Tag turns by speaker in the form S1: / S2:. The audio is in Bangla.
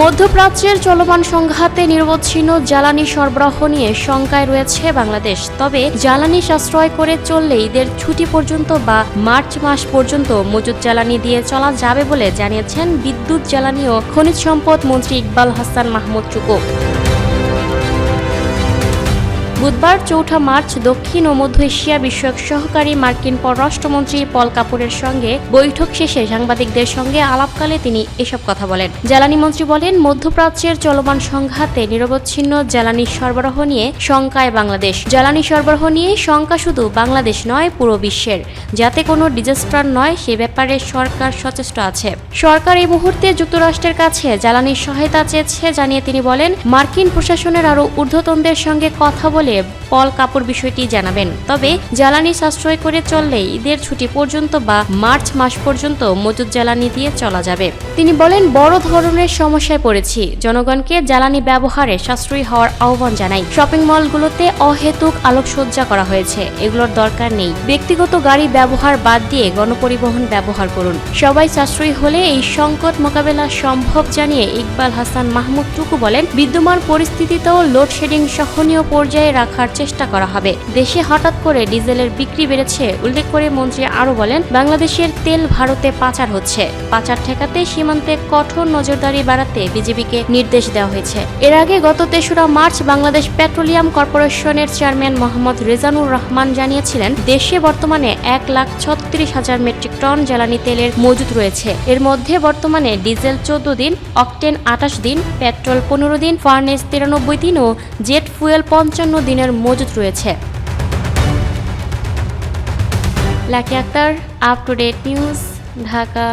S1: মধ্যপ্রাচ্যের চলমান সংঘাতে নিরবচ্ছিন্ন জ্বালানি সরবরাহ নিয়ে শঙ্কায় রয়েছে বাংলাদেশ। তবে জ্বালানি সাশ্রয় করে চললে ঈদের ছুটি পর্যন্ত বা মার্চ মাস পর্যন্ত মজুদ জ্বালানি দিয়ে চলা যাবে বলে জানিয়েছেন বিদ্যুৎ, জ্বালানি ও খনিজ সম্পদ মন্ত্রী ইকবাল হাসান মাহমুদ চুকু। বুধবার ৪ মার্চ দক্ষিণ ও মধ্য এশিয়া বিষয়ক সহকারী মার্কিন পররাষ্ট্রমন্ত্রী পল কাপুরের সঙ্গে বৈঠক শেষে সাংবাদিকদের সঙ্গে আলাপকালে তিনি এসব কথা বলেন। জ্বালানি মন্ত্রী বলেন, মধ্যপ্রাচ্যের চলমান সংঘাতে নিরবচ্ছিন্ন জ্বালানি সরবরাহ নিয়ে শঙ্কায় বাংলাদেশ। জ্বালানি সরবরাহ নিয়ে শঙ্কা শুধু বাংলাদেশ নয়, পুরো বিশ্বের। যাতে কোনো ডিজাস্টার নয় সে ব্যাপারে সরকার সচেষ্ট আছে। সরকার এই মুহূর্তে যুক্তরাষ্ট্রের কাছে জ্বালানির সহায়তা চেয়েছে জানিয়ে তিনি বলেন, মার্কিন প্রশাসনের আরও ঊর্ধ্বতনদের সঙ্গে কথা বলে পল কাপুর বিষয়টি জানাবেন। তবে জ্বালানি সাশ্রয় করে চললে ঈদের ছুটি পর্যন্ত বা মার্চ মাস পর্যন্ত মজুদ জ্বালানি দিয়ে চলা যাবে। তিনি বলেন, বড় ধরনের সমস্যায় পড়েছি। জনগণকে জ্বালানি ব্যবহারে সাশ্রয়ী হওয়ার আহ্বান জানাই। শপিং মলগুলোতে অহেতুক আলোকসজ্জা করা হয়েছে, এগুলোর দরকার নেই। ব্যক্তিগত গাড়ি ব্যবহার বাদ দিয়ে গণপরিবহন ব্যবহার করুন। সবাই সাশ্রয়ী হলে এই সংকট মোকাবেলা সম্ভব জানিয়ে ইকবাল হাসান মাহমুদ টুকু বলেন, বিদ্যমান পরিস্থিতিতেও লোডশেডিং সহনীয় পর্যায়ে রাখার চেষ্টা করা হবে। দেশে হঠাৎ করে ডিজেলের বিক্রি বেড়েছে উল্লেখ করে মন্ত্রী আরও বলেন, বাংলাদেশের তেল ভারতে পাচার হচ্ছে। পাচার ঠেকাতে সীমান্তে কঠোর নজরদারি বাড়াতে বিজেপিকে নির্দেশ দেওয়া হয়েছে। এর আগে গত ৩রা মার্চ বাংলাদেশ পেট্রোলিয়াম কর্পোরেশনের চেয়ারম্যান মোহাম্মদ রেজানুর রহমান জানিয়েছিলেন, দেশে বর্তমানে ১,৩৬,০০০ মেট্রিক টন জ্বালানি তেলের মজুদ রয়েছে। এর মধ্যে বর্তমানে ডিজেল ১৪ দিন, অকটেন ২৮ দিন, পেট্রোল ১৫ দিন, ফার্নেস ৯৩ দিন ও জেট ফুয়েল ৫৫ দিনের মজুদ রয়েছে। Lucky Akter, up to date news, Dhaka.